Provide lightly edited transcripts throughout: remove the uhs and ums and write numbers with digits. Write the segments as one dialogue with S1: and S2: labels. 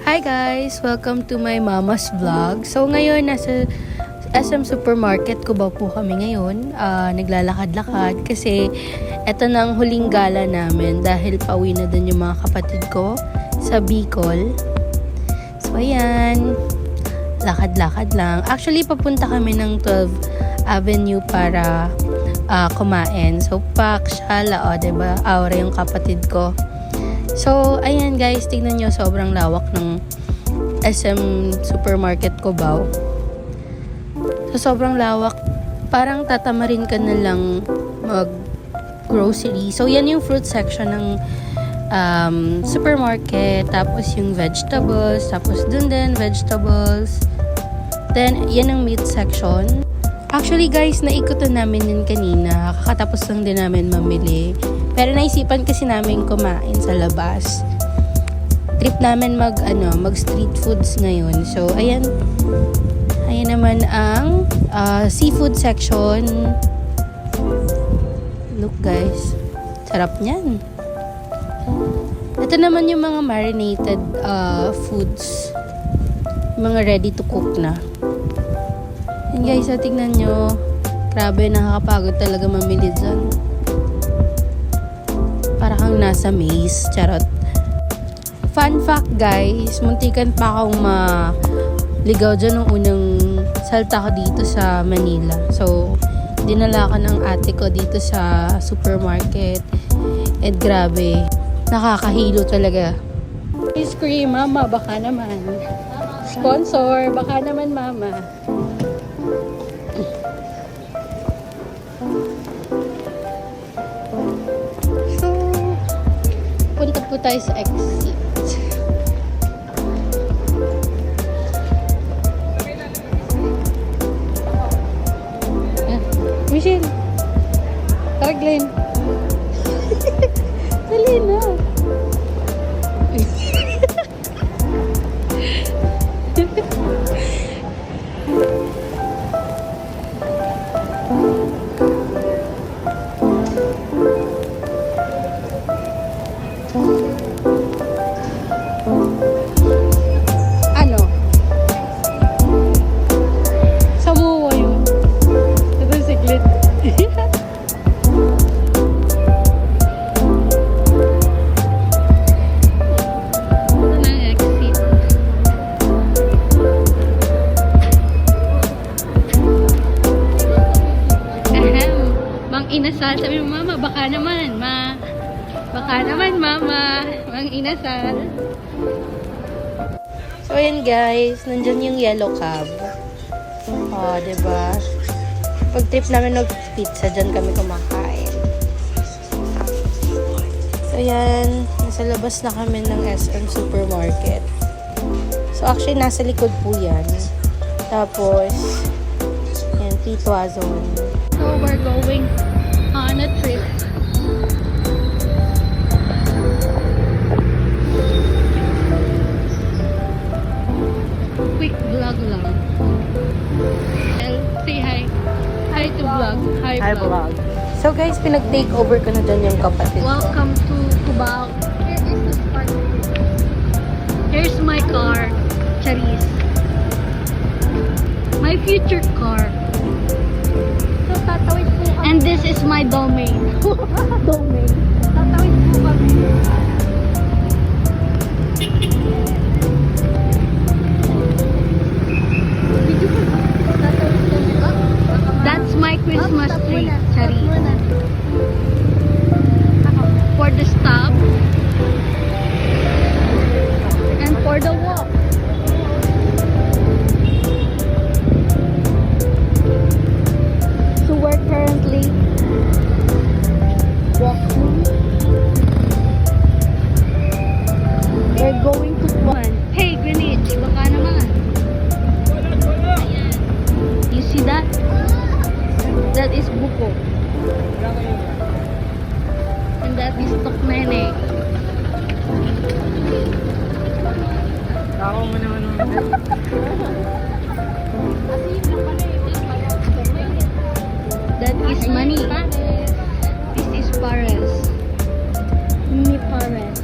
S1: Hi guys! Welcome to my mama's vlog. So ngayon, nasa SM Supermarket ko ba po kami ngayon. Naglalakad-lakad kasi eto na ang huling gala namin dahil pauwi na din yung mga kapatid ko sa Bicol. So ayan, lakad-lakad lang. Actually, papunta kami ng 12th Avenue para kumain. So pack siya, diba? Aura yung kapatid ko. So, ayan guys, tignan nyo, sobrang lawak ng SM Supermarket Cubao. So, sobrang lawak. Parang tatamarin ka na lang mag-grocery. So, yan yung fruit section ng supermarket. Tapos yung vegetables. Tapos dun din, vegetables. Then, yan ang meat section. Actually guys, naikutan namin yun kanina. Kakatapos lang din namin mamili. Pero naisipan kasi namin kumain sa labas. Trip namin mag street foods ngayon. So, ayan. Ayan naman ang seafood section. Look guys. Sarap niyan. Ito naman yung mga marinated foods. Mga ready to cook na. Yan guys, tingnan nyo. Grabe, nakakapagod talaga mamili dyan. Para kang nasa maze. Charot. Fun fact guys, muntikan pa akong maligaw dyan nung unang salta ko dito sa Manila. So, dinala ko ng ate ko dito sa supermarket. And grabe, nakakahilo talaga. Ice cream, mama, baka naman. Sponsor, baka naman mama. Punta po tayo sa exit. Michelle! Tawag Glenn! Dali na! Ano? Samuwa yun. Ito yung siklit. Ito na ang exit. Ahem. Mang inasal. Sabi mo, mama, baka naman, ma. Baka naman, mama. Mang inasal. So, ayan guys. Nandyan yung yellow cab. Oh, diba? Pag trip namin mag-pizza, dyan kami kumakain. So, ayan. Nasa labas na kami ng SM Supermarket. So, actually, nasa likod po yan. Tapos, ayan, Pitwa Zone. So, we're going on a trip. Quick vlog lang. Say hi. Hi to vlog. Hi vlog. So guys, pinag-take over ko na dyan yung kapatid.
S2: Welcome to Cubao. Here is the spot. Here's my car. Charis. My future car.
S3: So, tatawid po kami.
S2: And this is my domain.
S3: Domain. Tatawid po kami. Tatawid kami ba?
S2: That's my Christmas
S3: Stop
S2: tree.
S3: muna. Stop
S2: Charis.
S3: muna.
S2: For the stop. And for the walk.
S3: So, we're currently walking. We're going to
S2: One. Hey, Greenwich. Baka naman. Ayan. You see that? That is buko. And that is toknene.
S1: Ako mo naman
S2: That is money. This is pares.
S3: Mini Pares.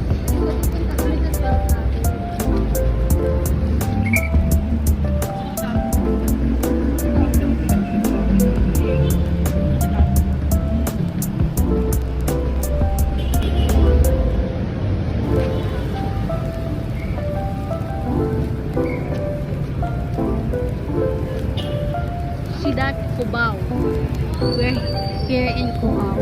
S2: Cubao. We're here in Cubao.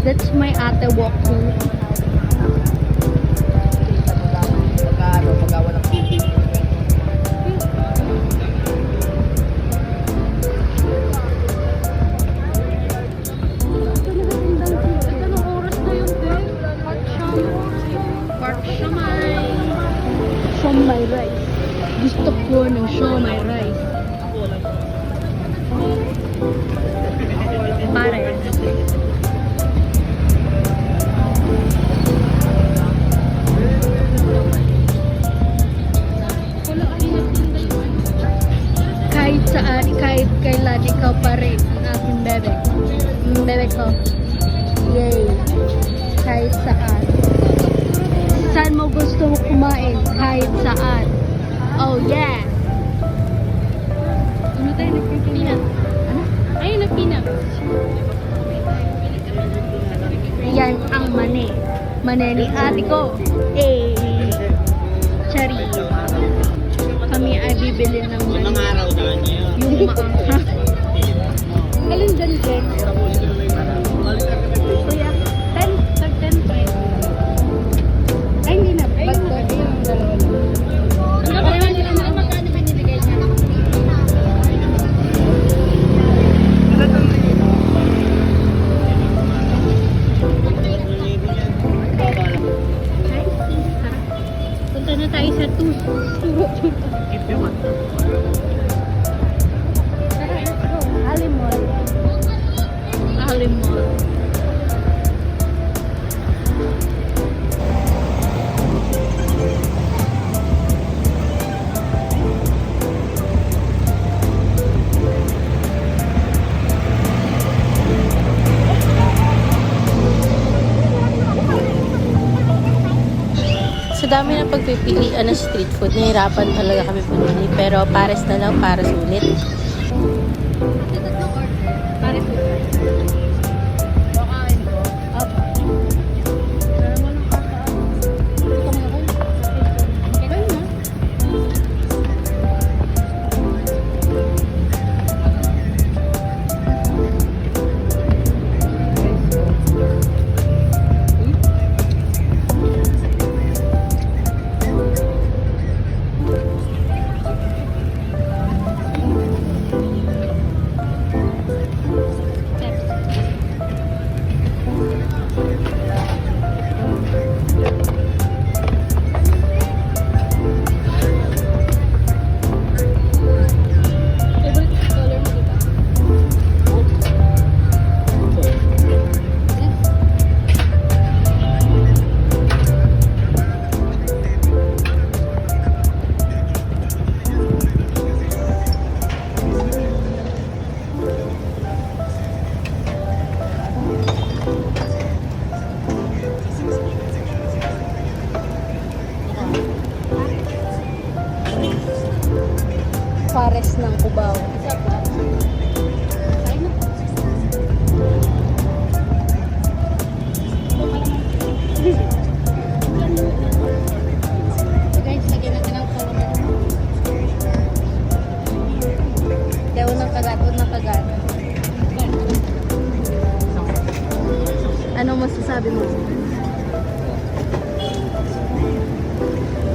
S2: That's my ate walking. Anong oras na yun, Del? Pork siomay.
S3: Siomay rice.
S2: Gusto ko ng siomay rice. Pare. Kahit saan, kahit kailan, ikaw pa rin ang aking bebe. Bebe ko. Yay. Kahit saan. Saan mo gusto mo kumain? Kahit saan. Oh yeah. Ano tayo? Nagpipinat. Ano? Ay, nagpinat. Yan ang mani. Mani ni ate ko. Eh. Chari. Kami ay bibili ng mani. Yung maanghang.
S3: Alin dyan, Jen?
S2: Kuya, 10. Tag 10 pesos.
S3: Ay, hindi na. Ba't ko? Yung dalawa lang.
S2: Magkano binibigay niya? Punta na tayo sa
S3: Alimol.
S2: Alimol.
S1: Sa dami ng pagpipilian ng street food, nahirapan talaga kami pumili. Pero pares na lang para sulit.
S2: Pare po.
S3: Pares ng Cubao.
S2: Guys, lagyan natin ang kolong.
S3: Daw ng kagat, ng kagat. Ano masasabi mo?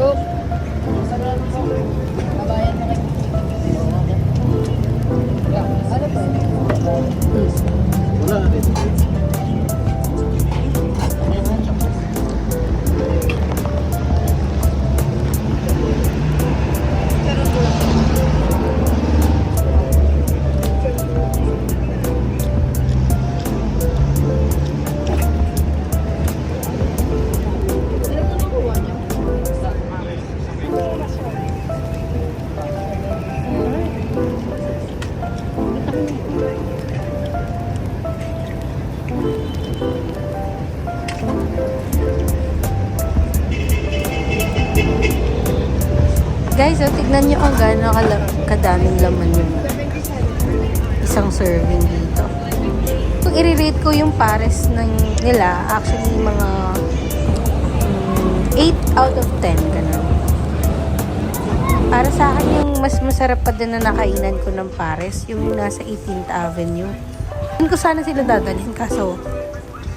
S3: Go! Kabayan mo kayo. Ano ba?
S4: Wala na rin.
S1: Guys, tignan nyo ang gano'n kadaming laman yung isang serving dito. Kung i-rate ko yung pares nila, actually mga 8 out of 10 ganun. Para sa akin, yung mas masarap pa din na nakainan ko ng Pares, yung nasa 18th Avenue. Doon ko sana sila dadalhin, kaso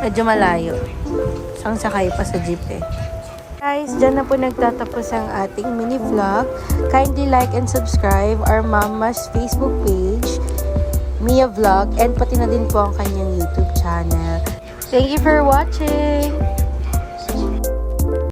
S1: medyo malayo. Sang sakay pa sa jeep eh. Guys, dyan na po nagtatapos ang ating mini vlog. Kindly like and subscribe our mama's Facebook page, Mia Vlog, and pati na din po ang kanyang YouTube channel. Thank you for watching!